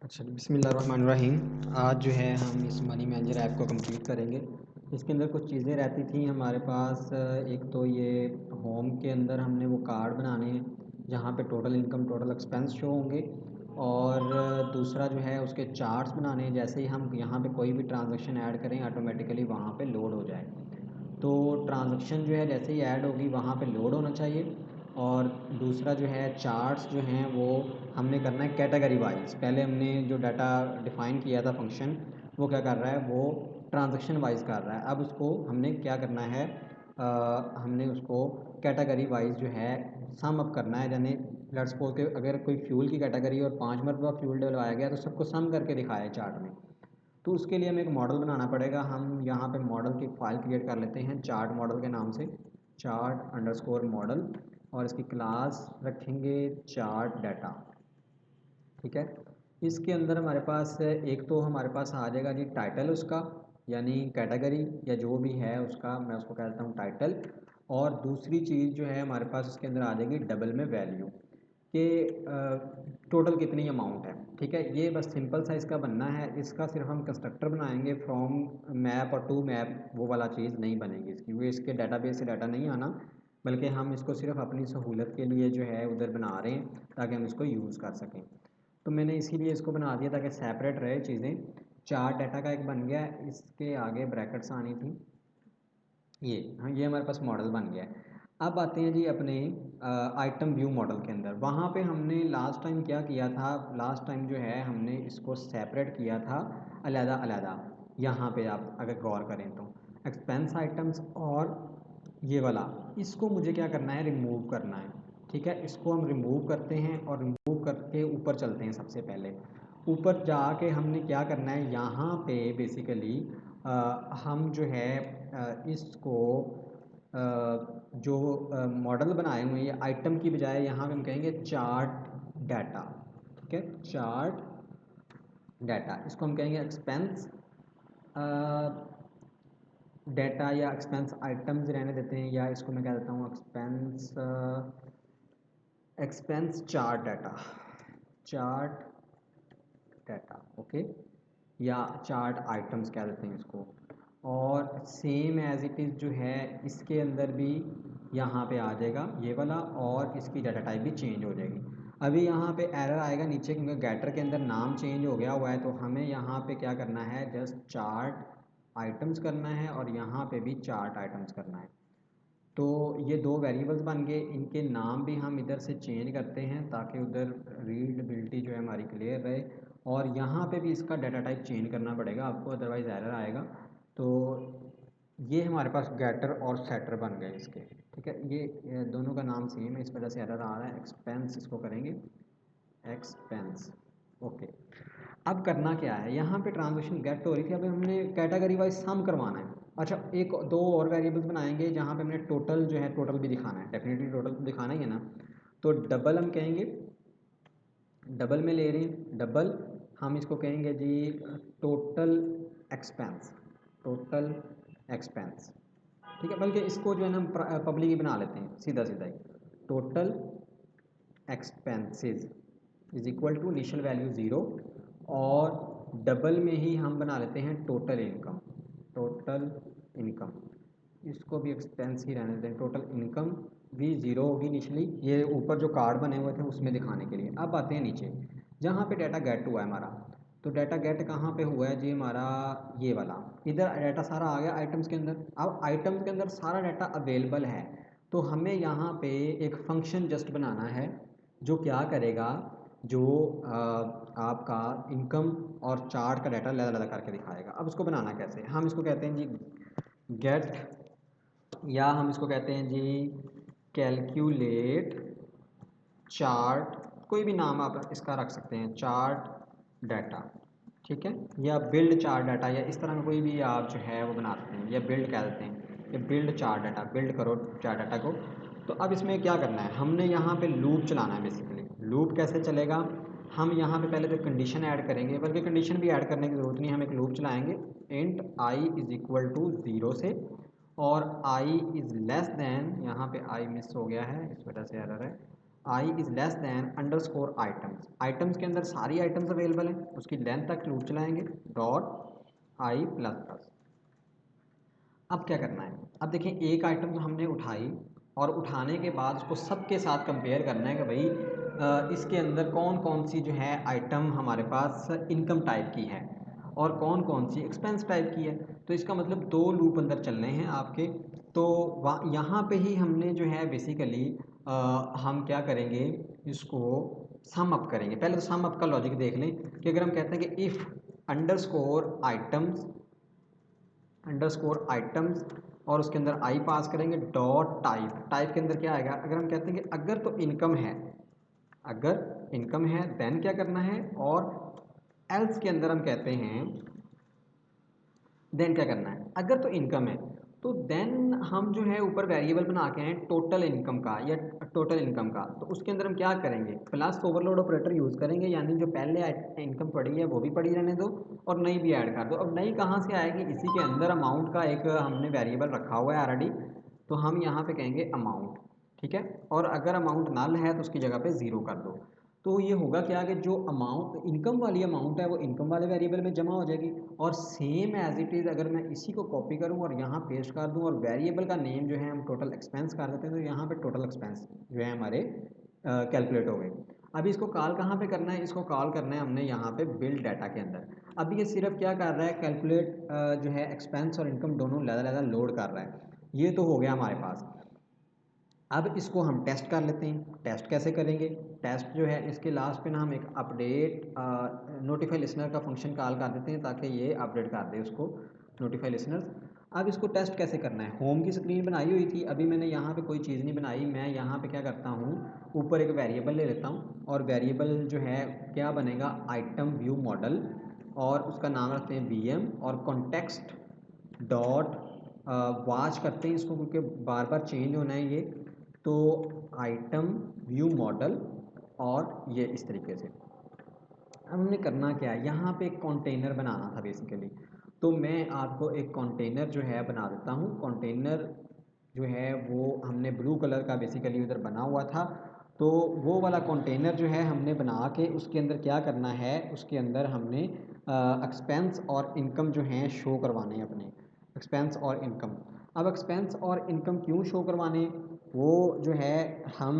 अच्छा, बिस्मिल्लाहिर्रहमानिर्रहीम। आज जो है हम इस मनी मैनेजर ऐप को कंप्लीट करेंगे। इसके अंदर कुछ चीज़ें रहती थी हमारे पास। एक तो ये होम के अंदर हमने वो कार्ड बनाने हैं जहाँ पे total income total expense show होंगे, और दूसरा जो है उसके चार्ट्स बनाने हैं। जैसे ही हम यहाँ पे कोई भी ट्रांजैक्शन ऐड करें ऑटोमेटिकली वहाँ पे लोड हो जाए। तो ट्रांजैक्शन जो है जैसे ही ऐड होगी वहाँ पे लोड होना चाहिए। और दूसरा जो है चार्ट्स जो हैं वो हमने करना है कैटेगरी वाइज। पहले हमने जो डाटा डिफ़ाइन किया था फंक्शन, वो क्या कर रहा है, वो ट्रांजैक्शन वाइज कर रहा है। अब उसको हमने क्या करना है, हमने उसको कैटेगरी वाइज जो है सम अप करना है। यानी लेट्स सपोज के अगर कोई फ्यूल की कैटेगरी और 5 मरतबा फ्यूल डलवाया गया तो सबको सम करके दिखाया है चार्ट में। तो उसके लिए हमें एक मॉडल बनाना पड़ेगा। हम यहाँ पे मॉडल की फ़ाइल क्रिएट कर लेते हैं चार्ट मॉडल के नाम से, चार्ट अंडरस्कोर मॉडल, और इसकी क्लास रखेंगे चार्ट डाटा। ठीक है। इसके अंदर हमारे पास एक तो हमारे पास आ जाएगा जी टाइटल उसका, यानी कैटेगरी या जो भी है उसका, मैं उसको कहता हूँ टाइटल। और दूसरी चीज़ जो है हमारे पास इसके अंदर आ जाएगी डबल में वैल्यू कि टोटल कितनी अमाउंट है। ठीक है, ये बस सिंपल सा इसका बनना है। इसका सिर्फ हम कंस्ट्रक्टर बनाएंगे, फ्रॉम मैप और टू मैप वो वाला चीज़ नहीं बनेगी इसकी, वो इसके डाटाबेस से डाटा नहीं आना, बल्कि हम इसको सिर्फ अपनी सहूलत के लिए जो है उधर बना रहे हैं ताकि हम इसको यूज़ कर सकें। तो मैंने इसीलिए इसको बना दिया ताकि सेपरेट रहे चीज़ें। चार डाटा का एक बन गया, इसके आगे ब्रैकेट्स आनी थी ये। हाँ, ये हमारे पास मॉडल बन गया है। अब आते हैं जी अपने आइटम व्यू मॉडल के अंदर। वहाँ पे हमने लास्ट टाइम क्या किया था, लास्ट टाइम जो है हमने इसको सेपरेट किया था अलहदा अलहदा। यहाँ पे आप अगर गौर करें तो एक्सपेंस आइटम्स और ये वाला, इसको मुझे क्या करना है, रिमूव करना है। ठीक है, इसको हम रिमूव करते हैं और रिमूव करके ऊपर चलते हैं। सबसे पहले ऊपर जाके हमने क्या करना है, यहाँ पे बेसिकली हम जो है इसको जो मॉडल बनाए हुए हैं ये आइटम की बजाय यहाँ पे हम कहेंगे चार्ट डाटा। ठीक है, चार्ट डाटा, इसको हम कहेंगे एक्सपेंस डाटा या एक्सपेंस आइटम्स रहने देते हैं, या इसको मैं कह देता हूँ expense expense chart data, chart data. Okay, या चार्ट आइटम्स कह देते हैं इसको। और सेम एज इट इज़ जो है इसके अंदर भी यहाँ पे आ जाएगा ये वाला, और इसकी डाटा टाइप भी चेंज हो जाएगी। अभी यहाँ पे एरर आएगा नीचे क्योंकि गेटर के अंदर नाम चेंज हो गया हुआ है। तो हमें यहाँ पे क्या करना है, जस्ट चार्ट आइटम्स करना है और यहाँ पे भी चार्ट आइटम्स करना है। तो ये दो वेरिएबल्स बन गए, इनके नाम भी हम इधर से चेंज करते हैं ताकि उधर रीडबिलिटी जो है हमारी क्लियर रहे। और यहाँ पे भी इसका डाटा टाइप चेंज करना पड़ेगा आपको, अदरवाइज़ एरर आएगा। तो ये हमारे पास गेटर और सेटर बन गए इसके। ठीक है, ये दोनों का नाम सेम है, इस वजह से एरर आ रहा है। एक्सपेंस इसको करेंगे एक्सपेंस। ओके, अब करना क्या है, यहाँ पे ट्रांजेक्शन गेट हो रही थी, अब हमने कैटेगरी वाइज सम करवाना है। अच्छा, एक दो और वेरिएबल्स बनाएंगे जहाँ पे हमने टोटल जो है टोटल भी दिखाना है, डेफिनेटली टोटल तो दिखाना ही है ना। तो डबल हम कहेंगे, डबल में ले रहे हैं, डबल हम इसको कहेंगे जी टोटल एक्सपेंस, टोटल एक्सपेंस। ठीक है, बल्कि इसको जो है ना हम पब्लिक ही बना लेते हैं सीधा सीधा ही, total expenses is equal to initial value zero. और डबल में ही हम बना लेते हैं टोटल इनकम, टोटल इनकम, इसको भी एक्सपेंस ही रहने देते हैं। टोटल इनकम भी ज़ीरो होगी इनिशली, ये ऊपर जो कार्ड बने हुए थे उसमें दिखाने के लिए। अब आते हैं नीचे जहाँ पे डाटा गेट हुआ है हमारा। तो डाटा गेट कहाँ पे हुआ है जी हमारा, ये वाला, इधर डाटा सारा आ गया आइटम्स के अंदर। अब आइटम्स के अंदर सारा डाटा अवेलेबल है, तो हमें यहाँ पे एक फंक्शन जस्ट बनाना है जो क्या करेगा, जो आपका इनकम और चार्ट का डाटा अलग अलग करके दिखाएगा। अब इसको बनाना कैसे, हम इसको कहते हैं जी गेट, या हम इसको कहते हैं जी कैलकुलेट चार्ट, कोई भी नाम आप इसका रख सकते हैं, चार्ट डाटा। ठीक है, या बिल्ड चार्ट डाटा, या इस तरह का कोई भी आप जो है वो बना सकते हैं, या बिल्ड कह देते हैं, या बिल्ड चार्ट डाटा, बिल्ड करो चार्ट डाटा को। तो अब इसमें क्या करना है, हमने यहाँ पे लूप चलाना है। बेसिकली लूप कैसे चलेगा, हम यहाँ पे पहले तो कंडीशन ऐड करेंगे, बल्कि कंडीशन भी ऐड करने की ज़रूरत नहीं, हम एक लूप चलाएंगे int I is equal to zero से, और आई इज़ लेस दैन, यहाँ पे आई मिस हो गया है इस वजह से एरर है, I is less than underscore items, items के अंदर सारी आइटम्स अवेलेबल हैं, उसकी लेंथ तक लूप चलाएंगे डॉट आई प्लस प्लस। अब क्या करना है, अब देखें एक आइटम तो हमने उठाई और उठाने के बाद उसको सबके साथ कंपेयर करना है कि भाई इसके अंदर कौन कौन सी जो है आइटम हमारे पास इनकम टाइप की है और कौन कौन सी एक्सपेंस टाइप की है। तो इसका मतलब दो लूप अंदर चलने हैं आपके। तो यहाँ पे ही हमने जो है बेसिकली हम क्या करेंगे, इसको सम अप करेंगे। पहले तो सम अप का लॉजिक देख लें कि अगर हम कहते हैं कि इफ़ अंडरस्कोर आइटम्स और उसके अंदर आई पास करेंगे डॉट टाइप, टाइप के अंदर क्या आएगा, अगर हम कहते हैं कि अगर तो इनकम है, अगर इनकम है देन क्या करना है, और एल्स के अंदर हम कहते हैं देन क्या करना है, अगर तो इनकम है तो देन हम जो है ऊपर वेरिएबल बना के हैं टोटल इनकम का या टोटल इनकम का। तो उसके अंदर हम क्या करेंगे, प्लस ओवरलोड ऑपरेटर यूज़ करेंगे, यानी जो पहले इनकम पड़ी है वो भी पड़ी रहने दो और नई भी ऐड कर दो। अब नई कहाँ से आएगी, इसी के अंदर अमाउंट का एक हमने वेरिएबल रखा हुआ है ऑलरेडी, तो हम यहाँ पे कहेंगे अमाउंट, ठीक है। और अगर अमाउंट नल है तो उसकी जगह पे ज़ीरो कर दो। तो ये होगा क्या कि जो अमाउंट इनकम वाली अमाउंट है वो इनकम वाले वेरिएबल में जमा हो जाएगी, और सेम एज इट इज़ अगर मैं इसी को कॉपी करूँ और यहाँ पेस्ट कर दूँ और वेरिएबल का नेम जो है हम टोटल एक्सपेंस कर देते हैं, तो यहाँ पे टोटल एक्सपेंस जो है हमारे कैलकुलेट हो गए। अभी इसको कॉल कहाँ पे करना है, इसको कॉल करना है हमने यहाँ पे बिल्ड डाटा के अंदर। अभी ये सिर्फ क्या कर रहा है, कैलकुलेट जो है एक्सपेंस और इनकम दोनों लहदा लोड कर रहा है। ये तो हो गया हमारे पास। अब इसको हम टेस्ट कर लेते हैं। टेस्ट कैसे करेंगे, टेस्ट जो है इसके लास्ट पे ना हम एक अपडेट नोटिफाई लिसनर का फंक्शन कॉल कर देते हैं ताकि ये अपडेट कर दे उसको नोटिफाई लिसनर्स। अब इसको टेस्ट कैसे करना है, होम की स्क्रीन बनाई हुई थी, अभी मैंने यहाँ पे कोई चीज़ नहीं बनाई, मैं यहाँ पे क्या करता हूँ, ऊपर एक वेरिएबल ले लेता हूँ और वेरिएबल जो है क्या बनेगा, आइटम व्यू मॉडल, और उसका नाम रखते हैं वीएम, और कॉन्टेक्स्ट डॉट वाच करते हैं इसको क्योंकि बार बार चेंज होना है ये। तो आइटम व्यू मॉडल, और ये इस तरीके से। अब हमने करना क्या है, यहाँ पे एक कंटेनर बनाना था बेसिकली, तो मैं आपको एक कंटेनर जो है बना देता हूँ। कंटेनर जो है वो हमने ब्लू कलर का बेसिकली उधर बना हुआ था, तो वो वाला कंटेनर जो है हमने बना के उसके अंदर क्या करना है, उसके अंदर हमने एक्सपेंस और इनकम जो हैं शो करवाने हैं अपने, एक्सपेंस और इनकम। अब एक्सपेंस और इनकम क्यों शो करवाने, वो जो है हम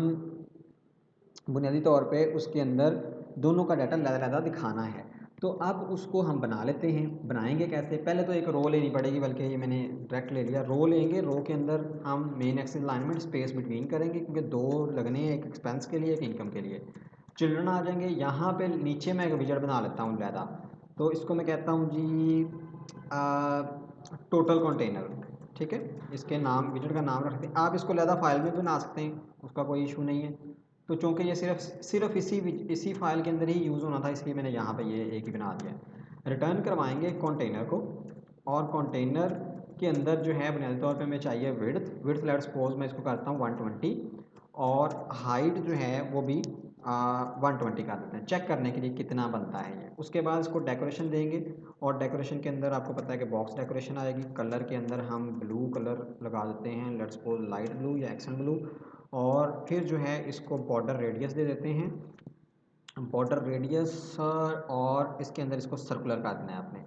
बुनियादी तौर पे उसके अंदर दोनों का डाटा लहदा दिखाना है। तो अब उसको हम बना लेते हैं। बनाएंगे कैसे, पहले तो एक रो लेनी पड़ेगी, बल्कि ये मैंने डायरेक्ट ले लिया। रो लेंगे, रो के अंदर हम main axis alignment space between करेंगे क्योंकि दो लगने हैं, एक एक्सपेंस के लिए एक इनकम के लिए। चिल्ड्रन आ जाएंगे, यहाँ पे नीचे मैं एक विजट बना लेता हूँ लहदा, तो इसको मैं कहता हूँ जी टोटल कंटेनर, ठीक है। इसके नाम विजट का नाम रखते हैं, आप इसको लहदा फाइल में भी बना सकते हैं, उसका कोई इशू नहीं है। तो चूँकि ये सिर्फ इसी फाइल के अंदर ही यूज़ होना था, इसलिए मैंने यहाँ पे ये एक ही बना दिया। रिटर्न करवाएंगे कंटेनर को, और कंटेनर के अंदर जो है बुनियादी तौर पे हमें चाहिए विड्थ लेट्स सपोज मैं इसको करता हूँ 120, और हाइट जो है वो भी 120 कर देते हैं, चेक करने के लिए कितना बनता है ये। उसके बाद इसको डेकोरेशन देंगे, और डेकोरेशन के अंदर आपको पता है कि बॉक्स डेकोरेशन आएगी। कलर के अंदर हम ब्लू कलर लगा देते हैं, लेट्स सपोज लाइट ब्लू या एक्सन ब्लू, और फिर जो है इसको बॉर्डर रेडियस दे देते हैं, बॉर्डर रेडियस, और इसके अंदर इसको सर्कुलर कर देना है आपने,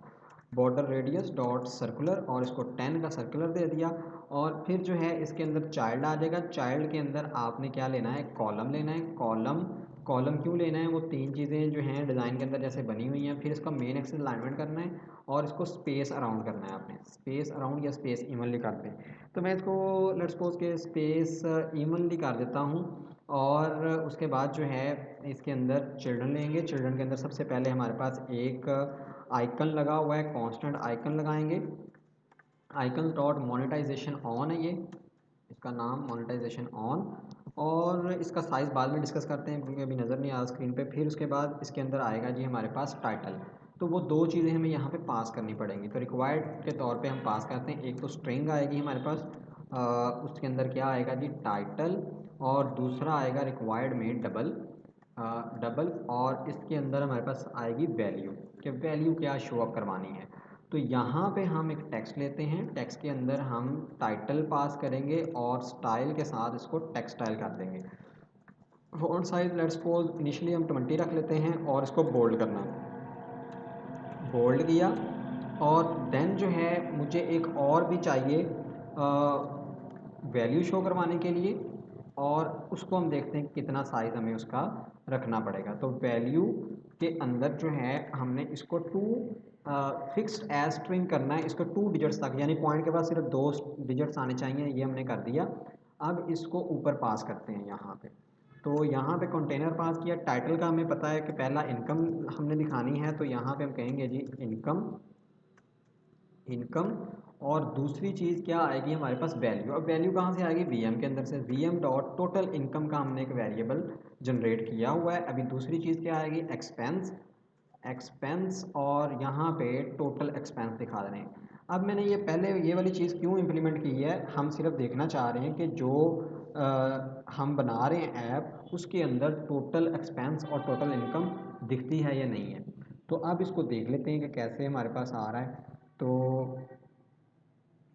बॉर्डर रेडियस डॉट सर्कुलर, और इसको 10 का सर्कुलर दे दिया। और फिर जो है इसके अंदर चाइल्ड आ जाएगा, चाइल्ड के अंदर आपने क्या लेना है, कॉलम लेना है। कॉलम कॉलम क्यों लेना है, वो तीन चीज़ें जो हैं डिज़ाइन के अंदर जैसे बनी हुई हैं। फिर इसका मेन एक्सिस अलाइनमेंट करना है, और इसको स्पेस अराउंड करना है आपने, स्पेस अराउंड या स्पेस इवनली कर दें। तो मैं इसको लेट्स सपोज के स्पेस इवनली कर देता हूँ। और उसके बाद जो है इसके अंदर चिल्ड्रन लेंगे, चिल्ड्रन के अंदर सबसे पहले हमारे पास एक आइकन लगा हुआ है, कांस्टेंट आइकन लगाएंगे, आइकन डॉट मोनेटाइजेशन ऑन है ये, इसका नाम मोनेटाइजेशन ऑन। और इसका साइज़ बाद में डिस्कस करते हैं क्योंकि अभी नज़र नहीं आ रहा स्क्रीन पे। फिर उसके बाद इसके अंदर आएगा जी हमारे पास टाइटल, तो वो दो चीज़ें हमें यहाँ पे पास करनी पड़ेंगी। तो रिक्वायर्ड के तौर पे हम पास करते हैं, एक तो स्ट्रिंग आएगी हमारे पास, उसके अंदर क्या आएगा जी टाइटल, और दूसरा आएगा रिक्वायर्ड में डबल, और इसके अंदर हमारे पास आएगी वैल्यू, कि वैल्यू क्या शो अप करवानी है। तो यहाँ पे हम एक टेक्स्ट लेते हैं, टेक्स्ट के अंदर हम टाइटल पास करेंगे और स्टाइल के साथ इसको टेक्सटाइल कर देंगे। Font size let's suppose initially हम 20 रख लेते हैं और इसको बोल्ड करना, बोल्ड किया। और देन जो है मुझे एक और भी चाहिए वैल्यू शो करवाने के लिए, और उसको हम देखते हैं कितना साइज़ हमें उसका रखना पड़ेगा। तो वैल्यू के अंदर जो है हमने इसको फिक्स्ड एज स्ट्रिंग करना है, इसको 2 डिजिट्स तक, यानी पॉइंट के बाद सिर्फ 2 डिजिट्स आने चाहिए, ये हमने कर दिया। अब इसको ऊपर पास करते हैं यहाँ पे। तो यहाँ पे कंटेनर पास किया, टाइटल का हमें पता है कि पहला इनकम हमने दिखानी है, तो यहाँ पे हम कहेंगे जी इनकम, इनकम। और दूसरी चीज़ क्या आएगी हमारे पास, वैल्यू। अब वैल्यू कहाँ से आएगी, वीएम के अंदर से, वीएम डॉट टोटल इनकम का हमने एक वेरिएबल जनरेट किया हुआ है। अभी दूसरी चीज़ क्या आएगी, एक्सपेंस, एक्सपेंस, और यहाँ पे टोटल एक्सपेंस दिखा रहे हैं। अब मैंने ये पहले ये वाली चीज़ क्यों इम्प्लीमेंट की है, हम सिर्फ देखना चाह रहे हैं कि जो हम बना रहे हैं ऐप, उसके अंदर टोटल एक्सपेंस और टोटल इनकम दिखती है या नहीं है। तो अब इसको देख लेते हैं कि कैसे हमारे पास आ रहा है। तो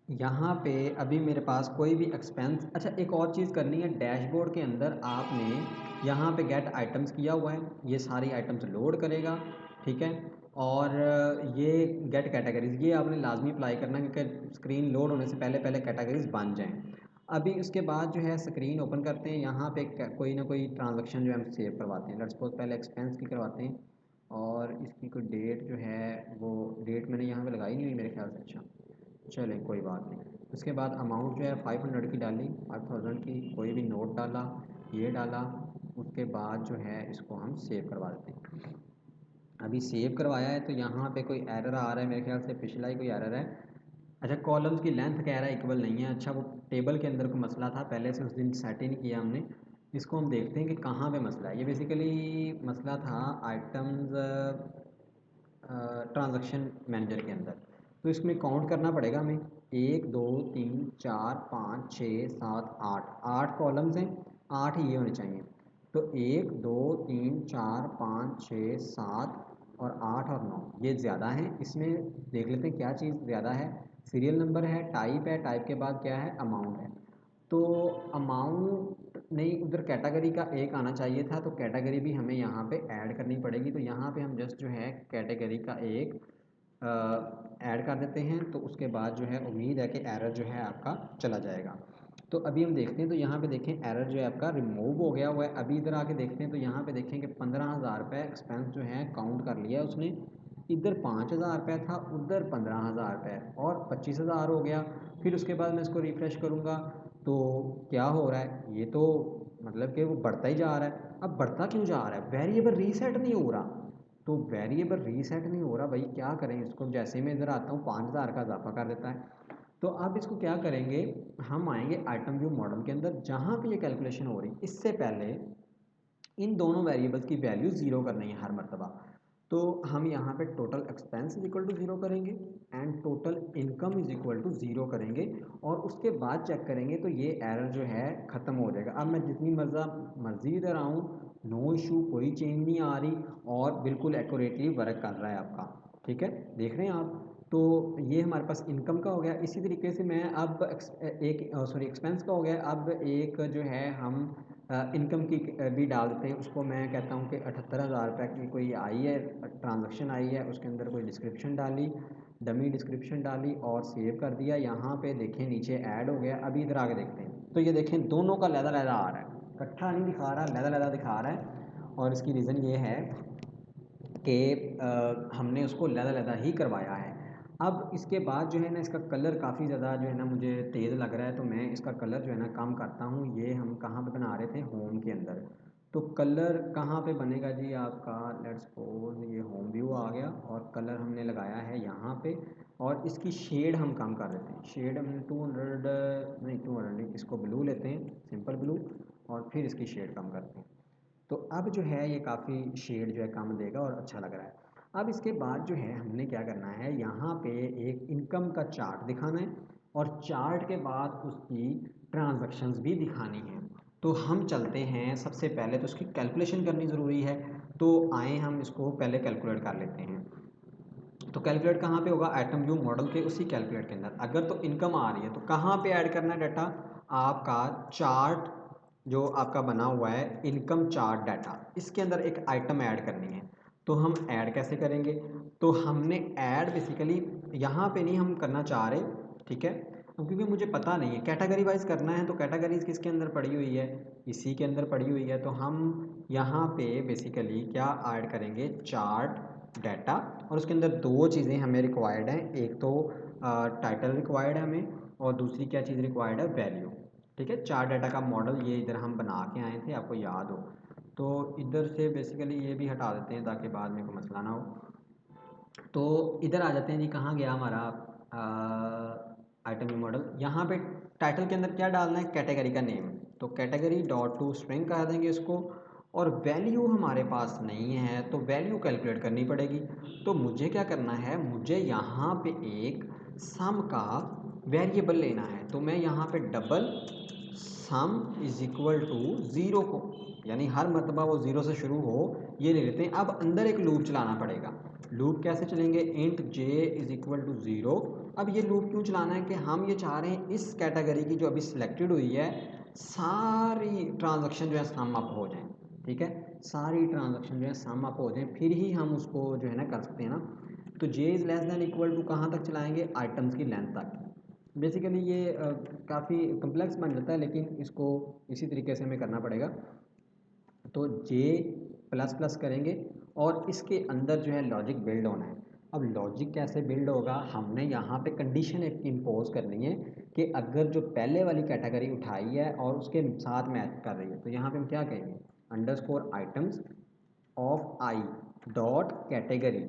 यहाँ पे अभी मेरे पास कोई भी एक्सपेंस, अच्छा एक और चीज़ करनी है, डैशबोर्ड के अंदर आपने यहाँ पे गेट आइटम्स किया हुआ है, ये सारी आइटम्स लोड करेगा, ठीक है। और ये गेट कैटेगरीज, ये आपने लाजमी अप्लाई करना है क्योंकि स्क्रीन लोड होने से पहले पहले कैटेगरीज बन जाएं। अभी उसके बाद जो है स्क्रीन ओपन करते हैं, यहाँ पे कोई ना कोई ट्रांजेक्शन जो है हम सेव करवाते हैं। लेट्स सपोज पहले एक्सपेंस की करवाते हैं, और इसकी कोई डेट जो है, वो डेट मैंने यहाँ पे लगाई नहीं हुई मेरे ख्याल से। अच्छा चलें कोई बात नहीं। उसके बाद अमाउंट जो है 500 की डाली, 5000 की, कोई भी नोट डाला, ये डाला। उसके बाद जो है इसको हम सेव करवा देते हैं। अभी सेव करवाया है तो यहाँ पे कोई एरर आ रहा है, मेरे ख्याल से पिछला ही कोई एरर है। अच्छा कॉलम्स की लेंथ कह रहा है इक्वल नहीं है, अच्छा वो टेबल के अंदर कोई मसला था, पहले से उस दिन सेट ही नहीं किया हमने। इसको हम देखते हैं कि कहाँ पे मसला है। ये बेसिकली मसला था आइटम्स ट्रांजैक्शन मैनेजर के अंदर। तो इसमें काउंट करना पड़ेगा हमें, 1 2 3 4 5 6 7 8, 8 कॉलम्स हैं, 8 ही ये होने चाहिए। तो 1 2 3 4 5 6 7 और 8 और 9 ये ज़्यादा हैं। इसमें देख लेते हैं क्या चीज़ ज़्यादा है, सीरियल नंबर है, टाइप के बाद क्या है, अमाउंट है। तो अमाउंट नहीं, उधर कैटेगरी का एक आना चाहिए था, तो कैटेगरी भी हमें यहाँ पे ऐड करनी पड़ेगी। तो यहाँ पे हम जस्ट जो है कैटेगरी का एक ऐड कर देते हैं, तो उसके बाद जो है उम्मीद है कि एरर जो है आपका चला जाएगा। तो अभी हम देखते हैं, तो यहाँ पे देखें एरर जो है आपका रिमूव हो गया हुआ है। अभी इधर आके देखते हैं, तो यहाँ पे देखें कि 15,000 रुपये एक्सपेंस जो है काउंट कर लिया उसने। इधर 5,000 रुपये था, उधर 15,000 रुपये, और 25,000 हो गया। फिर उसके बाद मैं इसको रिफ़्रेश करूँगा, तो क्या हो रहा है, ये तो मतलब कि वो बढ़ता ही जा रहा है। अब बढ़ता क्यों जा रहा है, वेरिएबल रीसेट नहीं हो रहा। तो वेरिएबल रीसेट नहीं हो रहा भाई, क्या करें इसको, जैसे मैं इधर आता हूँ 5,000 का इजाफा कर देता है। तो अब इसको क्या करेंगे, हम आएंगे आइटम व्यू मॉडल के अंदर, जहाँ पे ये कैलकुलेशन हो रही, इससे पहले इन दोनों वेरिएबल्स की वैल्यू ज़ीरो करनी है हर मरतबा। तो हम यहाँ पे total expense is equal to zero करेंगे, and total income is equal to zero करेंगे, और उसके बाद चेक करेंगे तो ये एरर जो है ख़त्म हो जाएगा। अब मैं जितनी मर्ज़ी इधर आऊँ, नो इशू, कोई चेंज नहीं आ रही, और बिल्कुल एक्यूरेटली वर्क कर रहा है आपका, ठीक है, देख रहे हैं आप। तो ये हमारे पास इनकम का हो गया। इसी तरीके से मैं अब एक्सपेंस का हो गया। अब एक जो है हम इनकम की भी डाल देते हैं। उसको मैं कहता हूँ कि 78,000 रुपये की कोई आई है, ट्रांजैक्शन आई है, उसके अंदर कोई डिस्क्रिप्शन डाली, डमी डिस्क्रिप्शन डाली और सेव कर दिया। यहाँ पे देखें नीचे ऐड हो गया। अभी इधर आगे देखते हैं, तो ये देखें दोनों का लहदा आ रहा है, इकट्ठा नहीं दिखा रहा, लहदा दिखा रहा है। और इसकी रीज़न ये है कि हमने उसको लहदा ही करवाया है। अब इसके बाद जो है ना, इसका कलर काफ़ी ज़्यादा जो है ना मुझे तेज़ लग रहा है, तो मैं इसका कलर जो है ना कम करता हूँ। ये हम कहाँ पे बना रहे थे, होम के अंदर। तो कलर कहाँ पे बनेगा जी आपका, लेट्स सपोज ये होम व्यू आ गया, और कलर हमने लगाया है यहाँ पे, और इसकी शेड हम कम कर देते हैं। शेड हमने 200 नहीं, 200 नहीं, इसको ब्लू लेते हैं, सिंपल ब्लू, और फिर इसकी शेड कम करते हैं। तो अब जो है ये काफ़ी शेड जो है कम देगा और अच्छा लग रहा है। अब इसके बाद जो है हमने क्या करना है, यहाँ पे एक इनकम का चार्ट दिखाना है, और चार्ट के बाद उसकी ट्रांजैक्शंस भी दिखानी है। तो हम चलते हैं, सबसे पहले तो उसकी कैलकुलेशन करनी ज़रूरी है। तो आए हम इसको पहले कैलकुलेट कर लेते हैं। तो कैलकुलेट कहाँ पे होगा, आइटम व्यू मॉडल के उसी कैलकुलेट के अंदर। अगर तो इनकम आ रही है तो कहाँ पे ऐड करना है डाटा, आपका चार्ट जो आपका बना हुआ है इनकम चार्ट डाटा, इसके अंदर एक आइटम ऐड करनी है। तो हम ऐड कैसे करेंगे? तो हमने ऐड बेसिकली यहाँ पे नहीं हम करना चाह रहे, ठीक है, क्योंकि मुझे पता नहीं है कैटेगरी वाइज करना है। तो कैटेगरीज किसके अंदर पड़ी हुई है? इसी के अंदर पड़ी हुई है। तो हम यहाँ पे बेसिकली क्या ऐड करेंगे? Chart data. और उसके अंदर दो चीज़ें हमें रिक्वायर्ड हैं, एक तो टाइटल रिक्वायर्ड है हमें, और दूसरी क्या चीज़ रिक्वायर्ड है? वैल्यू। ठीक है, चार्ट डाटा का मॉडल ये इधर हम बना के आए थे, आपको याद हो। तो इधर से बेसिकली ये भी हटा देते हैं ताकि बाद में कोई मसला ना हो। तो इधर आ जाते हैं जी, कहाँ गया हमारा आइटम मॉडल? यहाँ पे टाइटल के अंदर क्या डालना है? कैटेगरी का नेम। तो कैटेगरी डॉट टू स्ट्रिंग कह देंगे इसको। और वैल्यू हमारे पास नहीं है तो वैल्यू कैलकुलेट करनी पड़ेगी। तो मुझे क्या करना है? मुझे यहाँ पे एक सम का वेरिएबल लेना है। तो मैं यहाँ पे double sum is equal to zero को, यानी हर मरतबा वो ज़ीरो से शुरू हो, ये ले लेते हैं। अब अंदर एक लूप चलाना पड़ेगा। लूप कैसे चलेंगे? Int J is equal to zero. अब ये लूप क्यों चलाना है? कि हम ये चाह रहे हैं इस कैटेगरी की जो अभी सिलेक्टेड हुई है सारी ट्रांजैक्शन जो है सम अप हो जाएं। ठीक है, सारी ट्रांजैक्शन जो है सम अप हो जाएं, फिर ही हम उसको जो है ना कर सकते हैं ना। तो J is less than equal to कहाँ तक चलाएंगे? आइटम्स की लेंथ तक। बेसिकली ये काफ़ी कम्प्लेक्स बन जाता है, लेकिन इसको इसी तरीके से हमें करना पड़ेगा। तो जे प्लस प्लस करेंगे और इसके अंदर जो है लॉजिक बिल्ड होना है। अब लॉजिक कैसे बिल्ड होगा? हमने यहाँ पे कंडीशन एक इम्पोज करनी है कि अगर जो पहले वाली कैटेगरी उठाई है और उसके साथ मैच कर रही है, तो यहाँ पे हम क्या कहेंगे? Underscore items of I dot category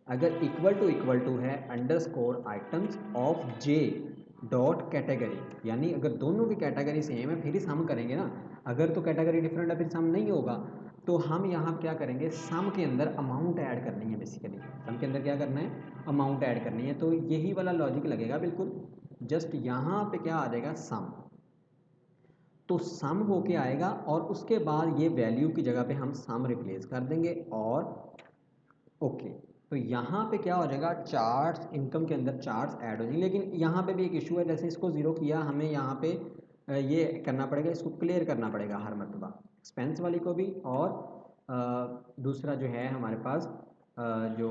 अगर इक्वल टू है underscore items of J dot category, यानी अगर दोनों की कैटेगरी सेम है फिर ही सम करेंगे ना। अगर तो कैटेगरी डिफरेंट है फिर सम नहीं होगा। तो हम यहाँ क्या करेंगे? सम के अंदर अमाउंट ऐड करनी है। बेसिकली सम के अंदर क्या करना है? अमाउंट ऐड करनी है। तो यही वाला लॉजिक लगेगा बिल्कुल। जस्ट यहाँ पे क्या आ जाएगा? सम। तो सम होके आएगा और उसके बाद ये वैल्यू की जगह पे हम सम रिप्लेस कर देंगे और ओके। तो यहाँ पे क्या हो जाएगा? चार्ट्स इनकम के अंदर चार्ट्स ऐड हो जाएंगे। लेकिन यहाँ पे भी एक इशू है, जैसे इसको ज़ीरो किया हमें यहाँ पे ये करना पड़ेगा, इसको क्लियर करना पड़ेगा हर मरतबा, एक्सपेंस वाली को भी और दूसरा जो है हमारे पास जो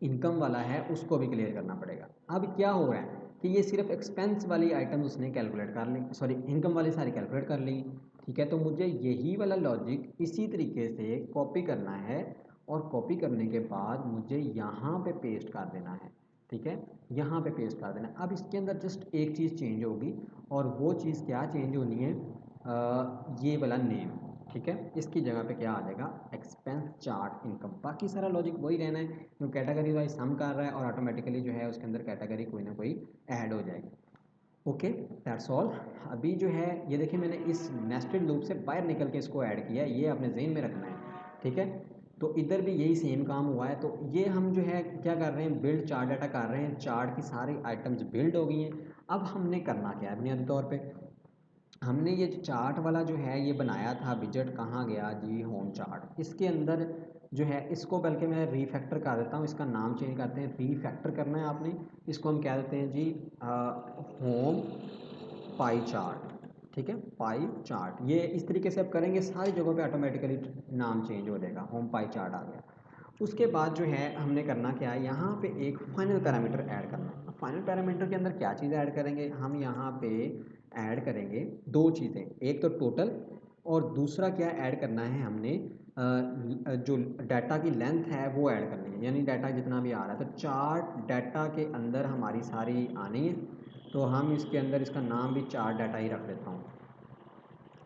इनकम वाला है उसको भी क्लियर करना पड़ेगा। अब क्या हो रहा है कि ये सिर्फ एक्सपेंस वाली आइटम उसने कैलकुलेट कर ली, सॉरी इनकम वाली सारी कैलकुलेट कर ली। ठीक है, तो मुझे यही वाला लॉजिक इसी तरीके से कॉपी करना है और कॉपी करने के बाद मुझे यहाँ पे पेस्ट कर देना है। ठीक है, यहाँ पे पेस्ट कर देना है। अब इसके अंदर जस्ट एक चीज़ चेंज होगी और वो चीज़ क्या चेंज होनी है? ये वाला नेम। ठीक है, इसकी जगह पे क्या आ जाएगा? Expense chart income. बाकी सारा लॉजिक वही रहना है, जो कैटेगरी वाइज सम कर रहा है और ऑटोमेटिकली जो है उसके अंदर कैटेगरी कोई ना कोई ऐड हो जाएगी। Okay, that's all. अभी जो है ये देखिए मैंने इस नेस्टेड लूप से बाहर निकल के इसको ऐड किया है, ये अपने जेन में रखना है। ठीक है, तो इधर भी यही सेम काम हुआ है। तो ये हम जो है क्या कर रहे हैं? बिल्ड चार्ट डाटा कर रहे हैं, चार्ट की सारी आइटम्स बिल्ड हो गई हैं। अब हमने करना क्या है? बुनियादी तौर पर हमने ये चार्ट वाला जो है ये बनाया था विजेट, कहाँ गया जी? Home chart. इसके अंदर जो है इसको बल्कि मैं रीफैक्टर कर देता हूँ, इसका नाम चेंज करते हैं। रीफैक्टर करना है आपने, इसको हम कह देते हैं जी होम पाई चार्ट। ठीक है, पाई चार्ट। ये इस तरीके से आप करेंगे सारी जगहों पे ऑटोमेटिकली नाम चेंज हो जाएगा, होम पाई चार्ट आ गया। उसके बाद जो है हमने करना क्या है? यहाँ पे एक फाइनल पैरामीटर ऐड करना है। फाइनल पैरामीटर के अंदर क्या चीज़ ऐड करेंगे? हम यहाँ पे ऐड करेंगे दो चीज़ें, एक तो टोटल और दूसरा क्या ऐड करना है हमने? जो डाटा की लेंथ है वो ऐड करनी है, यानी डाटा जितना भी आ रहा है। तो चार्ट डाटा के अंदर हमारी सारी आनी है। तो हम इसके अंदर इसका नाम भी चार्ट डाटा ही रख देता हूँ।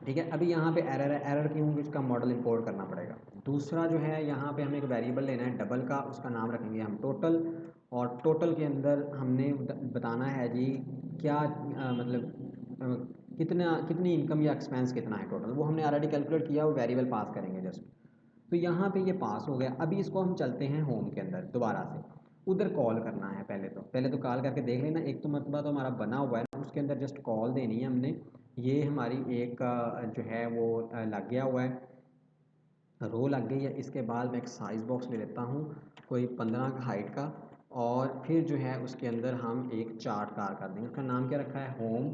ठीक है, अभी यहाँ पे एरर है, एरर क्यों? इसका मॉडल इंपोर्ट करना पड़ेगा। दूसरा जो है यहाँ पे हमें एक वेरिएबल लेना है डबल का, उसका नाम रखेंगे हम टोटल। और टोटल के अंदर हमने बताना है जी क्या कितना, कितनी इनकम या एक्सपेंस कितना है टोटल, वो हमने ऑलरेडी कैलकुलेट किया, वो वेरिएबल पास करेंगे जस्ट। तो यहाँ पे ये पास हो गया। अभी इसको हम चलते हैं होम के अंदर दोबारा से, उधर कॉल करना है। पहले तो कॉल करके देख लेना, एक तो मरतबा तो हमारा बना हुआ है, उसके अंदर जस्ट कॉल देनी है हमने। ये हमारी एक जो है वो लग गया हुआ है, रो लग गई है। इसके बाद मैं एक साइज़ बॉक्स ले लेता हूँ कोई 15 का हाइट का, और फिर जो है उसके अंदर हम एक चार्ट कार कर देंगे। उसका नाम क्या रखा है? Home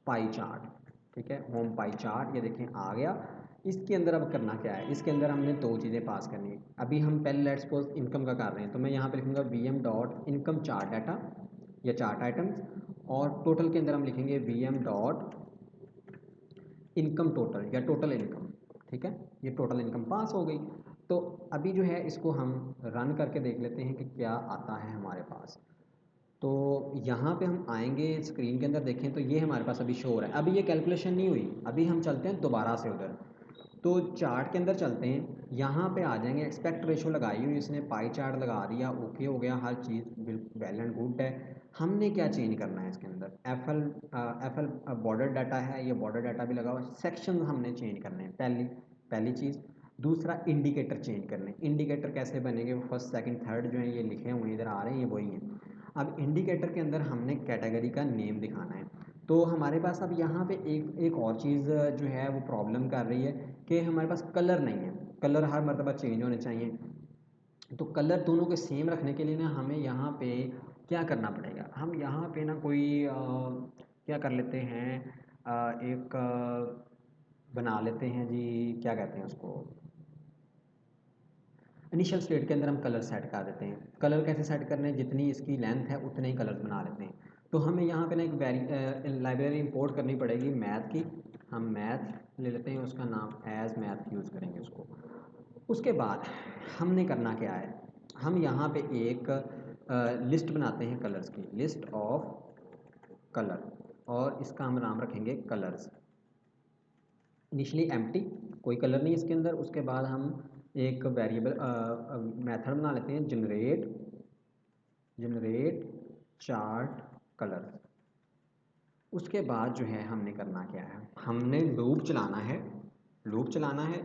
pie chart. ठीक है, होम पाई चार्ट, ये देखें आ गया। इसके अंदर अब करना क्या है, इसके अंदर हमने दो चीज़ें पास करनी है। अभी हम पहले लेट्स सपोज इनकम का कर रहे हैं, तो मैं यहाँ पे लिखूँगा VM dot income chart data या चार्ट आइटम्स, और टोटल के अंदर हम लिखेंगे वीएम डॉट इनकम टोटल या टोटल इनकम। ठीक है, ये टोटल इनकम पास हो गई। तो अभी जो है इसको हम रन करके देख लेते हैं कि क्या आता है हमारे पास। तो यहाँ पे हम आएंगे स्क्रीन के अंदर, देखें तो ये हमारे पास अभी शो हो रहा है। अभी ये कैलकुलेशन नहीं हुई, अभी हम चलते हैं दोबारा से उधर। तो चार्ट के अंदर चलते हैं, यहाँ पे आ जाएंगे, एक्सपेक्ट रेशो लगाई हुई इसने, पाई चार्ट लगा दिया, ओके हो गया, हर चीज़ बिल्कुल वेल एंड गुड है। हमने क्या चेंज करना है इसके अंदर, एफ एल बॉर्डर डाटा है, ये बॉर्डर डाटा भी लगा हुआ है, सेक्शन हमने चेंज करने हैं, पहली चीज़। दूसरा इंडिकेटर चेंज करने, इंडिकेटर कैसे बनेंगे, वो फर्स्ट सेकंड थर्ड जो है ये लिखे हुए इधर आ रहे हैं, ये वही हैं। अब इंडिकेटर के अंदर हमने कैटेगरी का नेम दिखाना है। तो हमारे पास अब यहाँ पे एक और चीज़ जो है वो प्रॉब्लम कर रही है कि हमारे पास कलर नहीं है, कलर हर मर्तबा चेंज होने चाहिए। तो कलर दोनों के सेम रखने के लिए ना हमें यहाँ पे क्या करना पड़ेगा, हम यहाँ पे ना कोई क्या कर लेते हैं, एक बना लेते हैं जी, क्या कहते हैं उसको, इनिशियल स्टेट के अंदर हम कलर सेट कर देते हैं। कलर कैसे सेट करने हैं, जितनी इसकी लेंथ है उतने ही कलर्स बना लेते हैं। तो हमें यहाँ पे ना एक लाइब्रेरी इंपोर्ट करनी पड़ेगी मैथ की। हम मैथ ले लेते हैं, उसका नाम एज मैथ यूज़ करेंगे उसको। उसके बाद हमने करना क्या है, हम यहाँ पे एक लिस्ट बनाते हैं कलर्स की, लिस्ट ऑफ कलर, और इसका हम नाम रखेंगे कलर्स। इनिशियली एम्प्टी, कोई कलर नहीं इसके अंदर। उसके बाद हम एक वेरिएबल मेथड बना लेते हैं, जनरेट चार्ट कलर। उसके बाद जो है हमने करना क्या है, हमने लूप चलाना है, लूप चलाना है,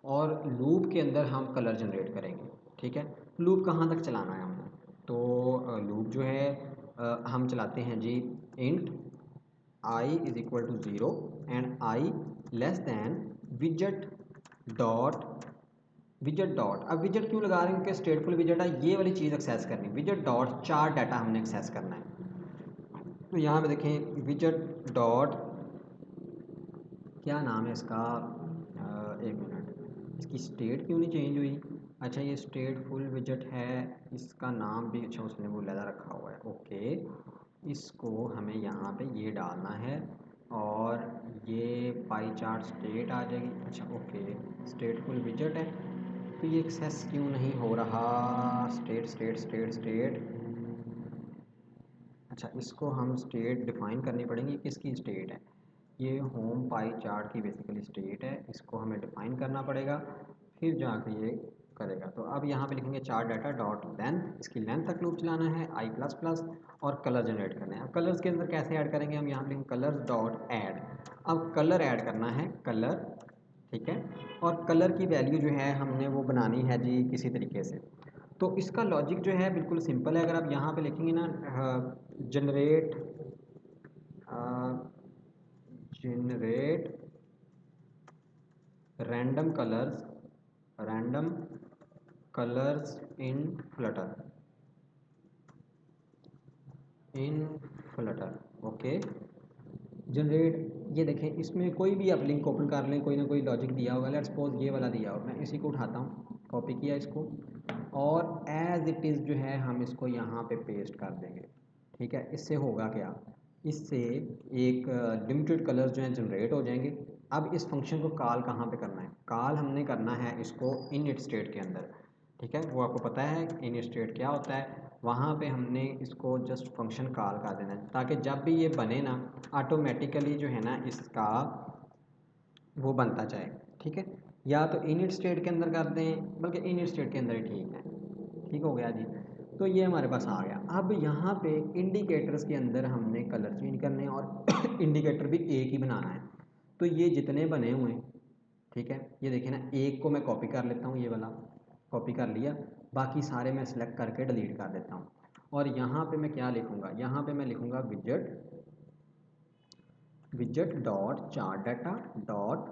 और लूप के अंदर हम कलर जनरेट करेंगे। ठीक है, लूप कहाँ तक चलाना है हमने, तो लूप जो है हम चलाते हैं जी, int I is equal to zero and I less than विजेट dot, विजेट dot, अब विजेट क्यों लगा रहे हैं, क्योंकि स्टेटफुल विजेट है, ये वाली चीज़ एक्सेस करनी, विजेट डॉट चार डाटा हमने एक्सेस करना है। तो यहाँ पे देखें विजेट डॉट, क्या नाम है इसका, एक मिनट, इसकी स्टेट क्यों नहीं चेंज हुई, अच्छा ये स्टेट फुल विजेट है, इसका नाम भी अच्छा उसने वो लहदा रखा हुआ है, ओके। इसको हमें यहाँ पे ये डालना है, और ये पाई चार्ट स्टेट आ जाएगी, अच्छा ओके, स्टेट फुल विजेट है। तो ये एक्सेस क्यों नहीं हो रहा, स्टेट स्टेट स्टेट स्टेट, अच्छा इसको हम स्टेट डिफ़ाइन करनी पड़ेगी, किसकी स्टेट है, ये होम पाई चार्ट की बेसिकली स्टेट है, इसको हमें डिफ़ाइन करना पड़ेगा, फिर जाके ये करेगा। तो अब यहाँ पे लिखेंगे चार्ट डाटा डॉट लेंथ, इसकी लेंथ तक लूप चलाना है, आई प्लस प्लस, और कलर जनरेट करने हैं। अब कलर्स के अंदर कैसे ऐड करेंगे, हम यहाँ पे लिखेंगे कलर्स डॉट ऐड। अब कलर ऐड करना है, कलर, ठीक है, और कलर की वैल्यू जो है हमने वो बनानी है जी किसी तरीके से। तो इसका लॉजिक जो है बिल्कुल सिंपल है, अगर आप यहाँ पे लिखेंगे ना generate generate random colours, random colours इन फ्लटर, इन फ्लटर, ओके। जनरेट, ये देखें इसमें कोई भी आप लिंक ओपन कर लें, कोई ना कोई लॉजिक दिया होगा, लेट्स सपोज ये वाला दिया हो, मैं इसी को उठाता हूँ, कॉपी किया इसको, और एज इट इज़ जो है हम इसको यहाँ पे पेस्ट कर देंगे। ठीक है, इससे होगा क्या, इससे एक लिमिटेड कलर्स जो हैं जनरेट हो जाएंगे। अब इस फंक्शन को कॉल कहाँ पे करना है, कॉल हमने करना है इसको इनिट स्टेट के अंदर। ठीक है, वो आपको पता है इनिट स्टेट क्या होता है, वहाँ पे हमने इसको जस्ट फंक्शन कॉल कर देना है, ताकि जब भी ये बने ना ऑटोमेटिकली जो है ना इसका वो बनता जाए। ठीक है, या तो इनिट स्टेट के अंदर कर दें, बल्कि इनिट स्टेट के अंदर ही ठीक है। ठीक हो गया जी, तो ये हमारे पास आ गया। अब यहाँ पे इंडिकेटर्स के अंदर हमने कलर चेंज करने हैं, और इंडिकेटर भी एक ही बनाना है। तो ये जितने बने हुए हैं, ठीक है, ये देखिए ना, एक को मैं कॉपी कर लेता हूँ, ये वाला कॉपी कर लिया, बाकी सारे मैं सिलेक्ट करके डिलीट कर देता हूँ। और यहाँ पे मैं क्या लिखूँगा, यहाँ पे मैं लिखूँगा विजेट, विजेट dot chart data dot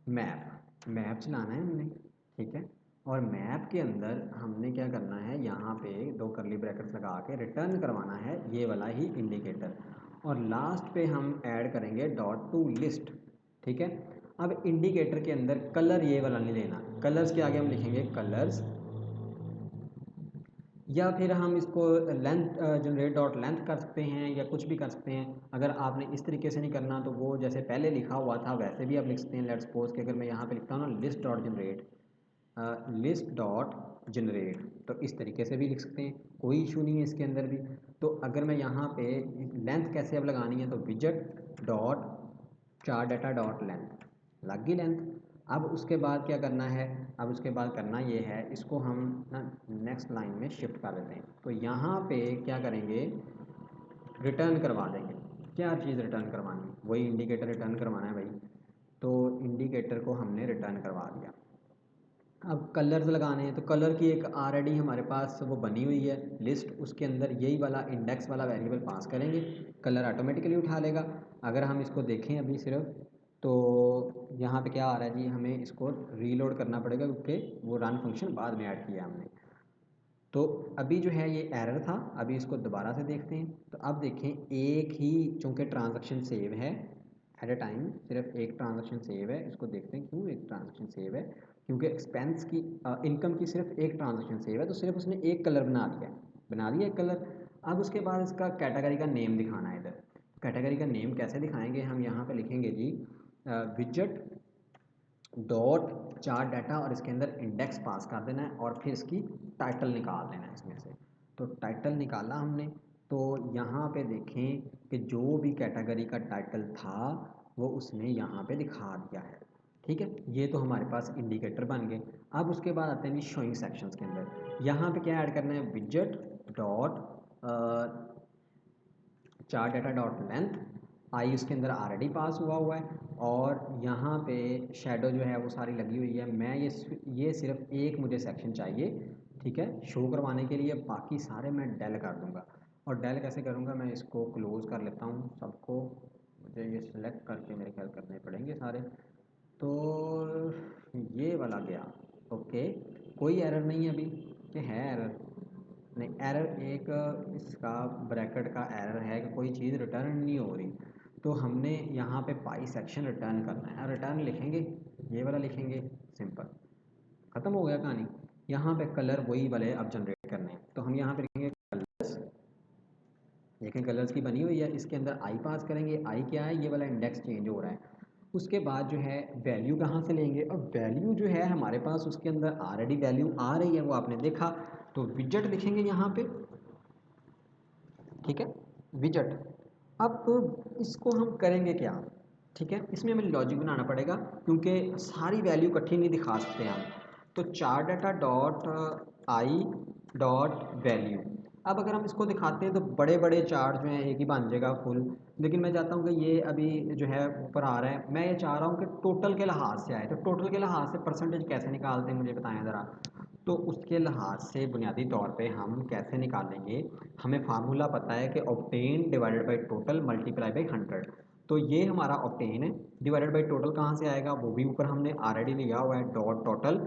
map, map चलाना है हमने। ठीक है, और मैप के अंदर हमने क्या करना है, यहाँ पे दो करली ब्रैकेट्स लगा के रिटर्न करवाना है ये वाला ही इंडिकेटर। और लास्ट पे हम ऐड करेंगे डॉट टू लिस्ट। ठीक है, अब इंडिकेटर के अंदर कलर ये वाला नहीं लेना, कलर्स के आगे हम लिखेंगे कलर्स, या फिर हम इसको लेंथ जनरेट डॉट लेंथ कर सकते हैं या कुछ भी कर सकते हैं। अगर आपने इस तरीके से नहीं करना तो वो जैसे पहले लिखा हुआ था वैसे भी आप लिख सकते हैं। लेट्स सपोज कि अगर मैं यहाँ पे लिखता हूँ ना list dot generate, list dot generate, तो इस तरीके से भी लिख सकते हैं, कोई इशू नहीं है इसके अंदर भी। तो अगर मैं यहाँ पे लेंथ कैसे अब लगानी है तो विजेट डॉट चार डाटा डॉट लेंथ, लग गई लेंथ। अब उसके बाद क्या करना है, अब उसके बाद करना ये है, इसको हम ना नेक्स्ट लाइन में शिफ्ट कर देते हैं। तो यहाँ पे क्या करेंगे, रिटर्न करवा देंगे। क्या चीज़ रिटर्न करवानी, वही इंडिकेटर रिटर्न करवाना है भाई। तो इंडिकेटर को हमने रिटर्न करवा दिया। अब कलर्स लगाने हैं, तो कलर की एक ऑलरेडी हमारे पास वो बनी हुई है लिस्ट, उसके अंदर यही वाला इंडेक्स वाला वेरिएबल पास करेंगे, कलर ऑटोमेटिकली उठा लेगा। अगर हम इसको देखें अभी सिर्फ, तो यहाँ पे क्या आ रहा है जी, हमें इसको रीलोड करना पड़ेगा क्योंकि वो रन फंक्शन बाद में ऐड किया हमने। तो अभी जो है ये एरर था, अभी इसको दोबारा से देखते हैं। तो अब देखें, एक ही चूँकि ट्रांजैक्शन सेव है एट ए टाइम, सिर्फ एक ट्रांजैक्शन सेव है। इसको देखते हैं क्यों एक ट्रांजैक्शन सेव है, क्योंकि एक्सपेंस की इनकम की सिर्फ एक ट्रांजैक्शन सेव है, तो सिर्फ उसने एक कलर बना दिया एक कलर। अब उसके बाद इसका कैटेगरी का नेम दिखाना है इधर। कैटेगरी का नेम कैसे दिखाएंगे, हम यहाँ पे लिखेंगे जी विजेट डॉट चार डाटा और इसके अंदर इंडेक्स पास कर देना है और फिर इसकी टाइटल निकाल देना है इसमें से। तो टाइटल निकाला हमने, तो यहाँ पे देखें कि जो भी कैटेगरी का टाइटल था वो उसने यहाँ पे दिखा दिया है। ठीक है, ये तो हमारे पास इंडिकेटर बन गए। अब उसके बाद आते हैं जी शोइंग सेक्शंस के अंदर। यहाँ पे क्या ऐड करना है, विजेट डॉट चार डाटा डॉट लेंथ, आई उसके अंदर ऑलरेडी पास हुआ है, और यहाँ पे शेडो जो है वो सारी लगी हुई है। मैं ये सिर्फ एक मुझे सेक्शन चाहिए, ठीक है, शो करवाने के लिए, बाकी सारे मैं डेल कर दूँगा। और डेल कैसे करूँगा, मैं इसको क्लोज़ कर लेता हूँ सबको, मुझे ये सिलेक्ट करके मेरे ख्याल करने पड़ेंगे सारे। तो ये वाला गया, ओके, कोई एरर नहीं है अभी, कि है एरर, नहीं एरर एक इसका ब्रैकेट का एरर है कि कोई चीज़ रिटर्न नहीं हो रही। तो हमने यहाँ पे पाई सेक्शन रिटर्न करना है, रिटर्न लिखेंगे, ये वाला लिखेंगे, सिंपल, ख़त्म हो गया कहानी। यहाँ पे कलर वही वाले अब जनरेट करने हैं, तो हम यहाँ पे लिखेंगे कलर्स, देखें कलर्स की बनी हुई है, इसके अंदर आई पास करेंगे। आई क्या है, ये वाला इंडेक्स चेंज हो रहा है। उसके बाद जो है वैल्यू कहाँ से लेंगे, और वैल्यू जो है हमारे पास उसके अंदर ऑलरेडी वैल्यू आ रही है, वो आपने देखा। तो विजेट लिखेंगे यहाँ पे, ठीक है, विजेट। अब इसको हम करेंगे क्या, ठीक है, इसमें हमें लॉजिक बनाना पड़ेगा क्योंकि सारी वैल्यू इकट्ठी नहीं दिखा सकते हम। तो चार data dot I dot value, अब अगर हम इसको दिखाते हैं तो बड़े बड़े चार्ट जो हैं एक ही बन जाएगा फुल, लेकिन मैं चाहता हूँ कि ये अभी जो है ऊपर आ रहा है, मैं ये चाह रहा हूँ कि टोटल के लिहाज से आए। तो टोटल के लिहाज से परसेंटेज कैसे निकालते हैं मुझे बताएं ज़रा। तो उसके लिहाज से बुनियादी तौर पे हम कैसे निकालेंगे, हमें फार्मूला पता है कि obtain divided by total multiply by 100। तो ये हमारा ऑब्टेन है, डिवाइडेड बाई टोटल कहाँ से आएगा, वो भी ऊपर हमने ऑलरेडी लिया हुआ है, डॉट टोटल,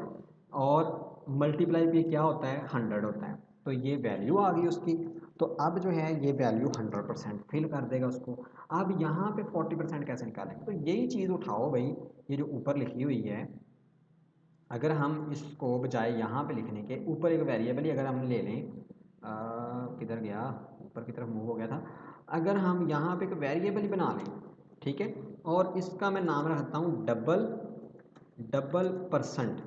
और मल्टीप्लाई पे क्या होता है, 100 होता है। तो ये वैल्यू आ गई उसकी। तो अब जो है ये वैल्यू 100% फिल कर देगा उसको। अब यहाँ पे 40% कैसे निकालेंगे, तो यही चीज़ उठाओ भाई, ये जो ऊपर लिखी हुई है, अगर हम इसको बजाय यहाँ पे लिखने के ऊपर एक वेरिएबल ही अगर हम ले लें, किधर गया, ऊपर की तरफ मूव हो गया था, अगर हम यहाँ पे एक वेरिएबल ही बना लें, ठीक है, और इसका मैं नाम रखता हूँ डबल डबल परसेंट,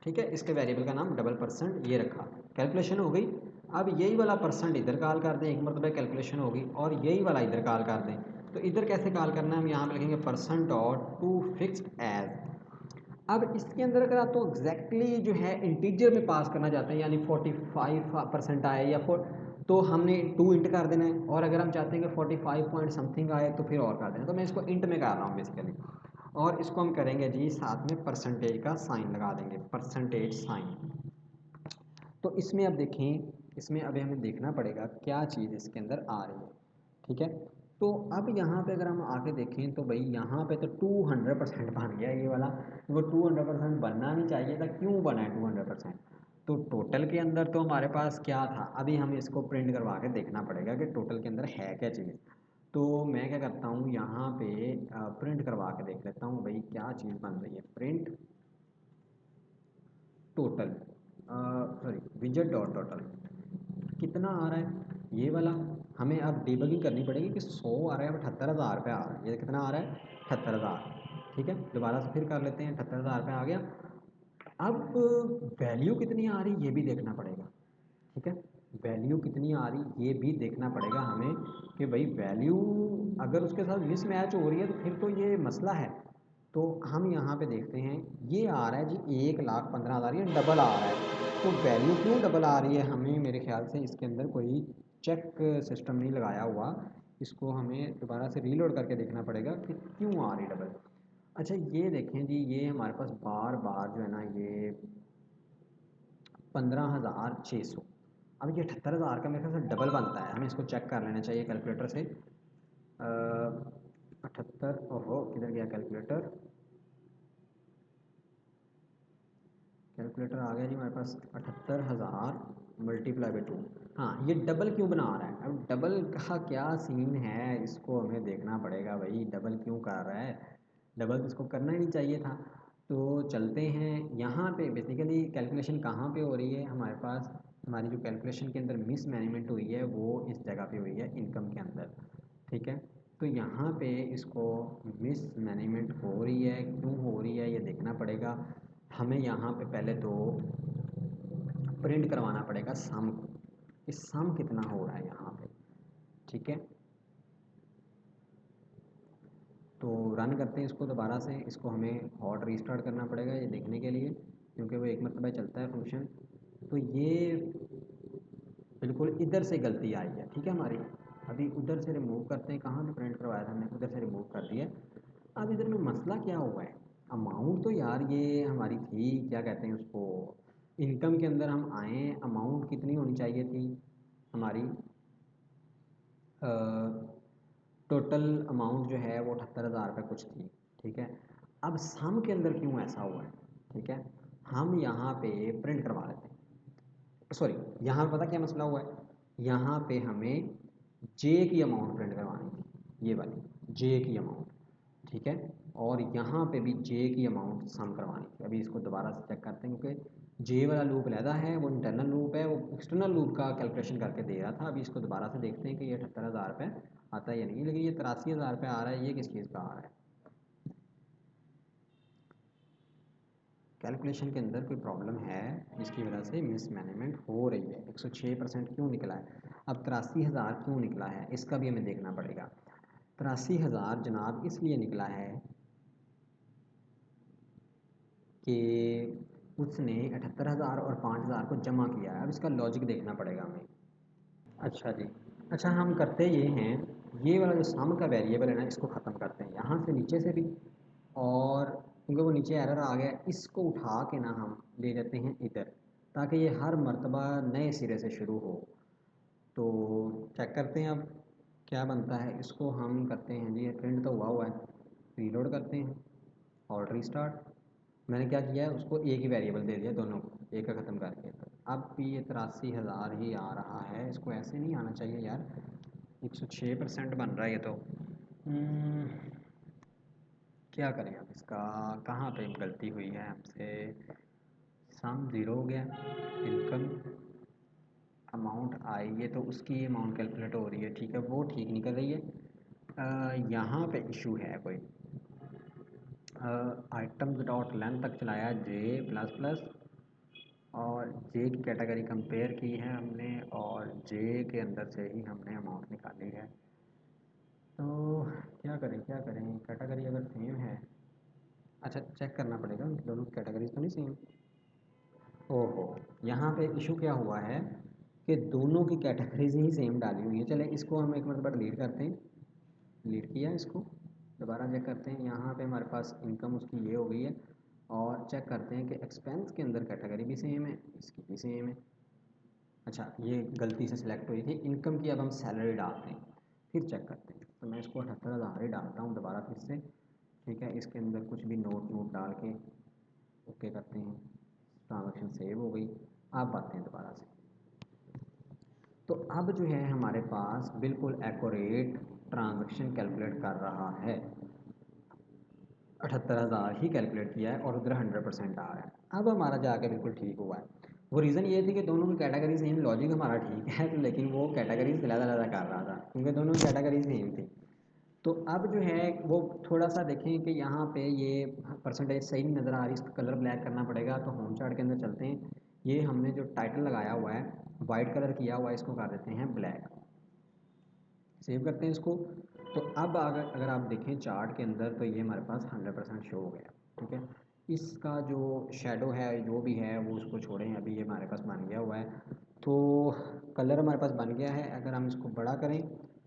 ठीक है, इसके वेरिएबल का नाम डबल परसेंट ये रखा, कैलकुलेशन हो गई। अब यही वाला परसेंट इधर कॉल कर दें, एक मरतबा कैलकुलेशन होगी, और यही वाला इधर कॉल कर दें। तो इधर कैसे कॉल करना है, हम यहाँ पे लिखेंगे percent dot to fixed age. अब इसके अंदर अगर आप तो एग्जैक्टली जो है इंटीजर में पास करना चाहते हैं, यानी 45% आए या तो हमने 2 इंट कर देना है, और अगर हम चाहते हैं कि 45 पॉइंट समथिंग आए तो फिर और कर देना। तो मैं इसको इंट में कर रहा हूँ बेसिकली, और इसको हम करेंगे जी साथ में परसेंटेज का साइन लगा देंगे, परसेंटेज साइन। तो इसमें अब देखें, इसमें अभी हमें देखना पड़ेगा क्या चीज़ इसके अंदर आ रही है, ठीक है। तो अब यहाँ पे अगर हम आके देखें तो भाई यहाँ पे तो 200% बन गया ये वाला, वो 200% बनना नहीं चाहिए था, क्यों बना है 200%। तो टोटल के अंदर तो हमारे पास क्या था, अभी हमें इसको प्रिंट करवा के देखना पड़ेगा कि टोटल के अंदर है क्या चीज़। तो मैं क्या करता हूँ यहाँ पे प्रिंट करवा के देख लेता हूँ भाई क्या चीज़ बन रही है। प्रिंट टोटल, सॉरी विजेट डॉट टोटल कितना आ रहा है ये वाला। हमें अब डिबगिंग करनी पड़ेगी कि 100 आ रहा है, अब 78,000 रुपये आ रहा है। ये कितना आ रहा है? 78,000। ठीक है, दोबारा से फिर कर लेते हैं। 78,000 रुपये आ गया। अब वैल्यू कितनी आ रही ये भी देखना पड़ेगा। ठीक है, वैल्यू कितनी आ रही ये भी देखना पड़ेगा हमें कि भाई वैल्यू अगर उसके साथ मिसमैच हो रही है तो फिर तो ये मसला है। तो हम यहाँ पे देखते हैं, ये आ रहा है जी 1,15,000, ये डबल आ रहा है। तो वैल्यू क्यों डबल आ रही है? हमें मेरे ख्याल से इसके अंदर कोई चेक सिस्टम नहीं लगाया हुआ। इसको हमें दोबारा से रीलोड करके देखना पड़ेगा कि क्यों आ रही डबल। अच्छा ये देखें जी, ये हमारे पास बार बार जो है ना ये 15,600, अब ये 78,000 का मेरे ख्याल से डबल बनता है। हमें इसको चेक कर लेना चाहिए कैलकुलेटर से। 78, ओहो किधर गया कैलकुलेटर? कैलकुलेटर आ गया जी हमारे पास। 78,000 मल्टीप्लाई बाई 2। हाँ, ये डबल क्यों बना रहा है? अब डबल का क्या सीन है इसको हमें देखना पड़ेगा भाई, डबल क्यों कर रहा है। डबल तो इसको करना ही नहीं चाहिए था। तो चलते हैं यहाँ पे। बेसिकली कैलकुलेशन कहाँ पे हो रही है हमारे पास? हमारी जो कैलकुलेशन के अंदर मिस मैनेजमेंट हुई है वो इस जगह पे हुई है, इनकम के अंदर। ठीक है, तो यहाँ पे इसको मिस मैनेजमेंट हो रही है, क्यों हो रही है ये देखना पड़ेगा हमें। यहाँ पे पहले तो प्रिंट करवाना पड़ेगा सम को, कि सम कितना हो रहा है यहाँ पे। ठीक है, तो रन करते हैं इसको दोबारा से। इसको हमें हॉट रीस्टार्ट करना पड़ेगा ये देखने के लिए, क्योंकि वो एक मरतबा चलता है फंक्शन। तो ये बिल्कुल इधर से गलती आई है। ठीक है हमारी, अभी उधर से रिमूव करते हैं। कहाँ पे प्रिंट करवाया था हमने? उधर से रिमूव कर दिया। अब इधर में मसला क्या हुआ है? अमाउंट तो यार ये हमारी थी, क्या कहते हैं उसको, इनकम के अंदर हम आए, अमाउंट कितनी होनी चाहिए थी हमारी? टोटल अमाउंट जो है वो 78,000 रुपये कुछ थी। ठीक है, अब सम के अंदर क्यों ऐसा हुआ है? ठीक है, हम यहाँ पे प्रिंट करवा लेते हैं। सॉरी, यहाँ पे पता क्या मसला हुआ है? यहाँ पे हमें जे की अमाउंट प्रिंट करवानी थी, ये वाली जे की अमाउंट। ठीक है, और यहाँ पे भी जे की अमाउंट सम करवानी थी। अभी इसको दोबारा से चेक करते हैं, क्योंकि जे वाला लूप लहदा है, वो इंटरनल लूप है, वो एक्सटर्नल लूप का कैलकुलेशन करके दे रहा था। अभी इसको दोबारा से देखते हैं कि ये 78,000 रुपये आता है या नहीं। लेकिन ये 83,000 रुपये आ रहा है, ये किस चीज़ का आ रहा है? कैलकुलेशन के अंदर कोई प्रॉब्लम है जिसकी वजह से मिस मैनेजमेंट हो रही है। 106% क्यों निकला है? अब 83,000 क्यों निकला है इसका भी हमें देखना पड़ेगा। 83,000 जनाब इसलिए निकला है कि उसने 78,000 और 5,000 को जमा किया है। अब इसका लॉजिक देखना पड़ेगा हमें। अच्छा जी, अच्छा हम करते ये हैं, ये वाला जो सम का वेरिएबल है ना, इसको ख़त्म करते हैं यहाँ से नीचे से भी। और क्योंकि वो नीचे एरर आ गया, इसको उठा के ना हम ले जाते हैं इधर, ताकि ये हर मर्तबा नए सिरे से शुरू हो। तो चेक करते हैं अब क्या बनता है। इसको हम करते हैं जी, प्रिंट तो हुआ हुआ है, रीलोड करते हैं और रीस्टार्ट। मैंने क्या किया है, उसको एक ही वेरिएबल दे दिया दोनों को, एक का ख़त्म करके। अब भी ये 83,000 ही आ रहा है। इसको ऐसे नहीं आना चाहिए यार, 106% बन रहा है ये तो। क्या करें अब इसका, कहाँ पे गलती हुई है हमसे? सम ज़ीरो हो गया, इनकम अमाउंट आई, ये तो उसकी अमाउंट कैलकुलेट हो रही है। ठीक है, वो ठीक नहीं कर रही है। यहाँ पे इशू है कोई। आइटम्स डॉट लेंथ तक चलाया जे प्लस प्लस, और जे की कैटेगरी कंपेयर की है हमने, और जे के अंदर से ही हमने अमाउंट निकाली है। तो क्या करें क्या करें, कैटेगरी अगर सेम है, अच्छा चेक करना पड़ेगा दोनों कैटेगरीज तो नहीं सेम। ओहो, यहाँ पे इशू क्या हुआ है कि दोनों की कैटेगरीज ही सेम डाली हुई है। चलें इसको हम एक मरतबा डिलीट करते हैं। डिलीट किया इसको, दोबारा चेक करते हैं। यहाँ पे हमारे पास इनकम उसकी ये हो गई है, और चेक करते हैं कि एक्सपेंस के अंदर कैटेगरी भी सेम है, इसकी भी सेम है। अच्छा ये गलती से सिलेक्ट हुई थी इनकम की, अब हम सैलरी डालते हैं, फिर चेक करते हैं। तो मैं इसको 78,000 ही डालता हूँ दोबारा फिर से। ठीक है, इसके अंदर कुछ भी नोट नोट डाल के ओके करते हैं। ट्रांजेक्शन सेव हो गई। अब आते हैं दोबारा से। तो अब जो है हमारे पास बिल्कुल एक्यूरेट ट्रांजैक्शन कैलकुलेट कर रहा है, 78,000 ही कैलकुलेट किया है और उधर 100% आ रहा है। अब हमारा जाके बिल्कुल ठीक हुआ है। वो रीज़न ये थी कि दोनों की कैटेगरी सेम, लॉजिक हमारा ठीक है तो लेकिन वो कैटेगरीज अलग-अलग कर रहा था क्योंकि दोनों की कैटेगरी सेम थी। तो अब जो है वो थोड़ा सा देखें कि यहाँ पे ये परसेंटेज सही नहीं नज़र आ रही, इसका कलर ब्लैक करना पड़ेगा। तो होम चार्ट के अंदर चलते हैं। ये हमने जो टाइटल लगाया हुआ है, वाइट कलर किया हुआ है, इसको कर देते हैं ब्लैक। सेव करते हैं इसको। तो अब अगर आप देखें चार्ट के अंदर तो ये हमारे पास 100% शो हो गया। ठीक है, इसका जो शेडो है जो भी है वो उसको छोड़ें, अभी ये हमारे पास बन गया हुआ है। तो कलर हमारे पास बन गया है। अगर हम इसको बड़ा करें,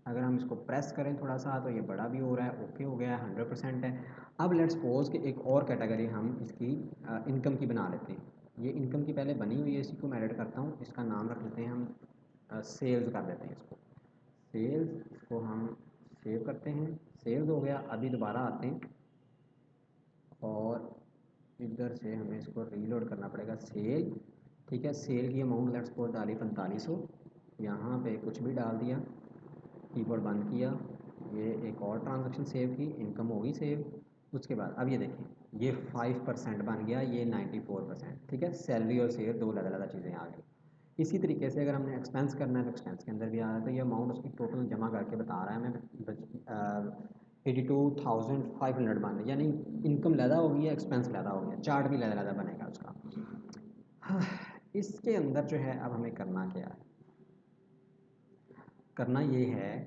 अगर हम इसको प्रेस करें थोड़ा सा तो ये बड़ा भी हो रहा है, ओके हो गया है, 100% है। अब लेट्स सपोज कि एक और कैटेगरी हम इसकी इनकम की बना लेते हैं। ये इनकम की पहले बनी हुई है, इसी को मैं एडिट करता हूँ। इसका नाम रख लेते हैं हम सेल्स कर देते हैं इसको, सेल्स। इसको हम सेव करते हैं, सेव्स हो गया। अभी दोबारा आते हैं और इधर से हमें इसको रीलोड करना पड़ेगा, सेल। ठीक है, सेल की अमाउंट लेट्स सपोज डाली 4500, यहाँ पे कुछ भी डाल दिया, कीबोर्ड बंद किया, ये एक और ट्रांजैक्शन सेव की, इनकम होगी सेव। उसके बाद अब ये देखें, ये 5% बन गया, ये 94%। ठीक है, सैलरी और सेव दो अलग अलग चीज़ें आ गई। इसी तरीके से अगर हमने एक्सपेंस करना है तो एक्सपेंस के अंदर भी आ रहा है। तो ये अमाउंट उसकी टोटल जमा करके बता रहा है हमें 82,500 बन रही, यानी इनकम ज़्यादा हो गई है, एक्सपेंस ज़्यादा हो गया, चार्ट भी ज़्यादा ज़्यादा बनेगा उसका। हाँ, इसके अंदर जो है अब हमें करना क्या है, करना ये है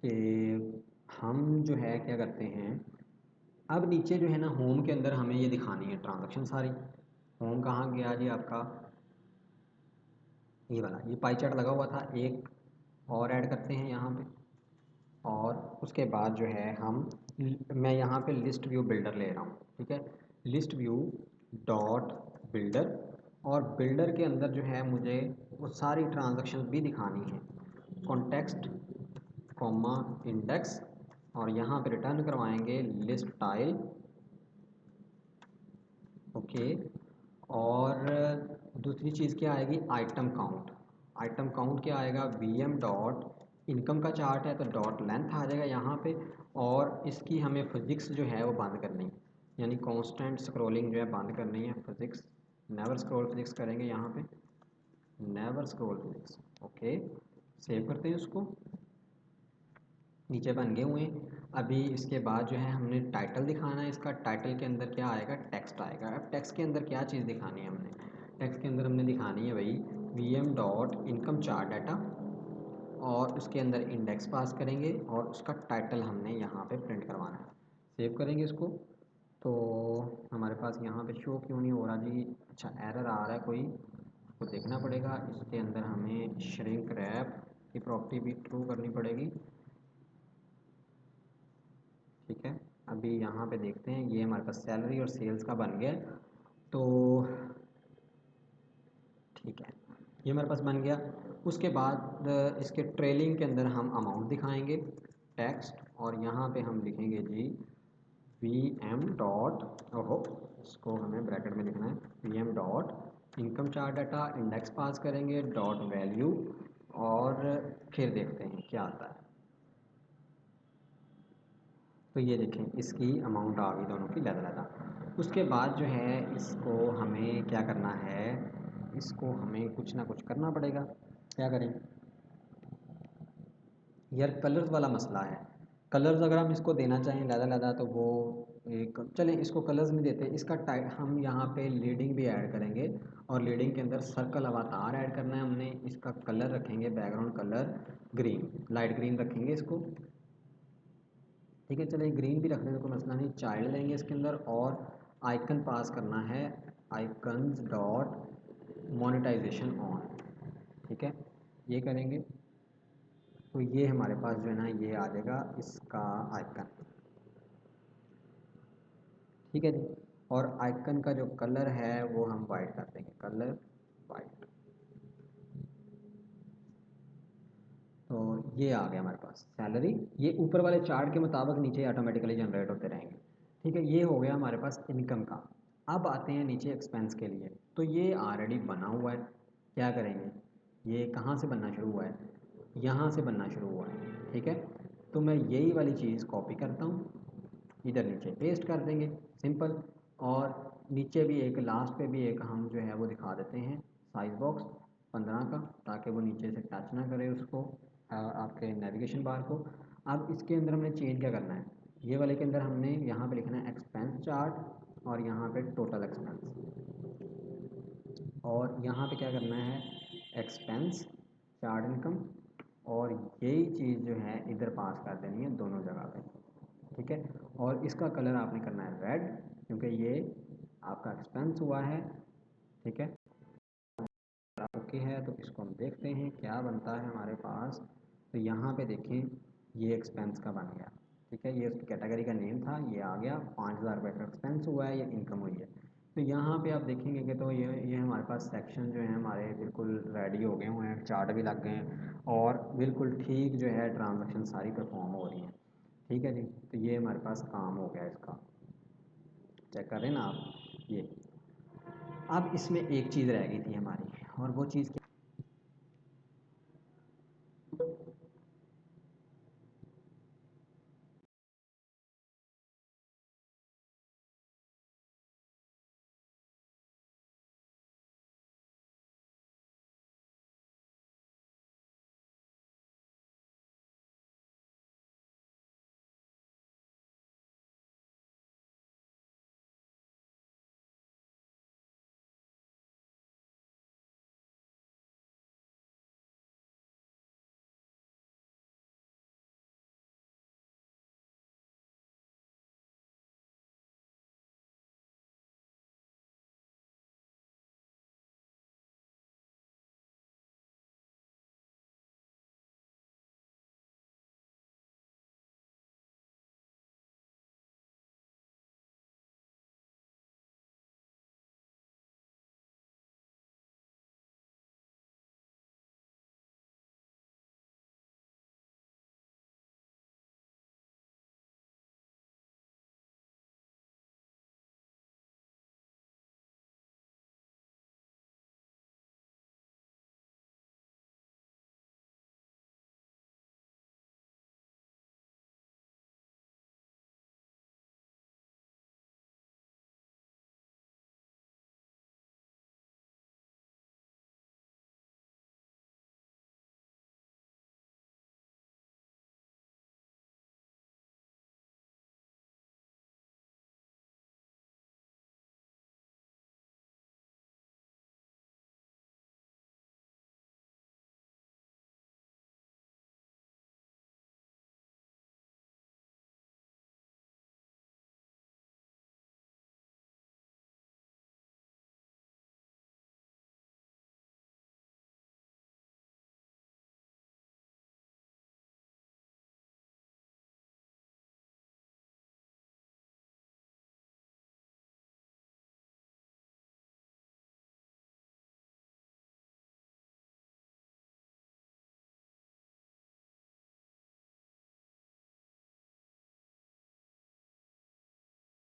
कि हम जो है क्या करते हैं, अब नीचे जो है ना होम के अंदर हमें ये दिखानी है ट्रांजैक्शन सारी। होम कहाँ गया जी आपका, ये वाला, ये पाई चार्ट लगा हुआ था, एक और ऐड करते हैं यहाँ पे। और उसके बाद जो है मैं यहाँ पे लिस्ट व्यू बिल्डर ले रहा हूँ। ठीक है, लिस्ट व्यू डॉट बिल्डर, और बिल्डर के अंदर जो है मुझे वो सारी ट्रांजैक्शन भी दिखानी है, कॉन्टेक्स्ट कॉमा इंडेक्स, और यहाँ पे रिटर्न करवाएंगे लिस्ट टाइल। ओके, और दूसरी चीज़ क्या आएगी, आइटम काउंट। आइटम काउंट क्या आएगा, वी एम डॉट, इनकम का चार्ट है तो डॉट लेंथ आ जाएगा यहाँ पे। और इसकी हमें फिजिक्स जो है वो बंद करनी है, यानी कांस्टेंट स्क्रॉलिंग जो है बंद करनी है। फिजिक्स, नेवर स्क्रॉल फिजिक्स करेंगे यहाँ पे, never scroll physics. Okay, save करते हैं उसको, नीचे बन गए हुए हैं। अभी इसके बाद जो है हमने टाइटल दिखाना है, इसका टाइटल के अंदर क्या आएगा, टेक्स्ट आएगा। अब टेक्स्ट के अंदर क्या चीज़ दिखानी है हमने, टेक्स्ट के अंदर हमने दिखानी है भाई V M dot income chart data, और उसके अंदर इंडेक्स पास करेंगे और उसका टाइटल हमने यहाँ पे प्रिंट करवाना है। सेव करेंगे इसको। तो हमारे पास यहाँ पे शो क्यों नहीं हो रहा जी, अच्छा एरर आ रहा है कोई, उसको देखना पड़ेगा। इसके अंदर हमें श्रिंक रैप की प्रॉपर्टी भी ट्रू करनी पड़ेगी। ठीक है, अभी यहाँ पे देखते हैं, ये हमारे पास सैलरी और सेल्स का बन गया। तो ठीक है, ये हमारे पास बन गया। उसके बाद इसके ट्रेलिंग के अंदर हम अमाउंट दिखाएंगे, टेक्स्ट, और यहाँ पे हम लिखेंगे जी वी एम डॉट, ओहो इसको हमें ब्रैकेट में लिखना है, V M dot income chart data, index pass करेंगे, डॉट वैल्यू, और फिर देखते हैं क्या आता है। तो ये देखें इसकी अमाउंट आ गई दोनों की अलग। उसके बाद जो है इसको हमें क्या करना है, इसको हमें कुछ ना कुछ करना पड़ेगा। क्या करें यार, कलर्स वाला मसला है। कलर्स अगर हम इसको देना चाहें लहदा तो वो एक, चलें इसको कलर्स में देते हैं। इसका टाइप हम यहाँ पे लीडिंग भी ऐड करेंगे, और लीडिंग के अंदर सर्कल अवतार ऐड करना है हमने। इसका कलर रखेंगे background colour green, light green रखेंगे इसको। ठीक है, चलिए ग्रीन भी रख दें तो कोई मसला नहीं। चाइल्ड लेंगे इसके अंदर, और आइकन पास करना है आइकन्स डॉट मोनेटाइजेशन ऑन। ठीक है, ये करेंगे तो ये हमारे पास जो है ना ये आ जाएगा इसका आइकन। ठीक है जी, और आइकन का जो कलर है वो हम वाइट कर देंगे, कलर वाइट। तो ये आ गया हमारे पास सैलरी, ये ऊपर वाले चार्ट के मुताबिक नीचे ऑटोमेटिकली जनरेट होते रहेंगे। ठीक है, ये हो गया हमारे पास इनकम का। अब आते हैं नीचे एक्सपेंस के लिए। तो ये ऑलरेडी बना हुआ है, क्या करेंगे, ये कहाँ से बनना शुरू हुआ है, यहाँ से बनना शुरू हुआ है। ठीक है, तो मैं यही वाली चीज़ कॉपी करता हूँ, इधर नीचे पेस्ट कर देंगे, सिंपल। और नीचे भी एक लास्ट पे भी एक हम जो है वो दिखा देते हैं साइज़ बॉक्स 15 का, ताकि वो नीचे से टच ना करे उसको आपके नेविगेशन बार को। अब इसके अंदर हमने चेंज क्या करना है, ये वाले के अंदर हमने यहाँ पे लिखना है एक्सपेंस चार्ट और यहाँ पे टोटल एक्सपेंस, और यहाँ पे क्या करना है एक्सपेंस चार्ट इनकम, और यही चीज़ जो है इधर पास कर देनी है दोनों जगह पे, ठीक है। और इसका कलर आपने करना है रेड, क्योंकि ये आपका एक्सपेंस हुआ है, ठीक है। ओके है, तो इसको हम देखते हैं क्या बनता है हमारे पास। तो यहाँ पे देखें ये एक्सपेंस का बन गया, ठीक है। ये उसकी कैटेगरी का नेम था, ये आ गया 5,000 रुपये का एक्सपेंस हुआ है, ये इनकम हुई है। तो यहाँ पे आप देखेंगे कि तो ये हमारे पास सेक्शन जो है हमारे बिल्कुल रेडी हो गए हुए हैं, चार्ट भी लग गए हैं और बिल्कुल ठीक जो है ट्रांजेक्शन सारी परफॉर्म हो रही हैं, ठीक है जी। तो ये हमारे पास काम हो गया इसका, चेक करें ना आप ये। अब इसमें एक चीज़ रह गई थी हमारी, और वो चीज़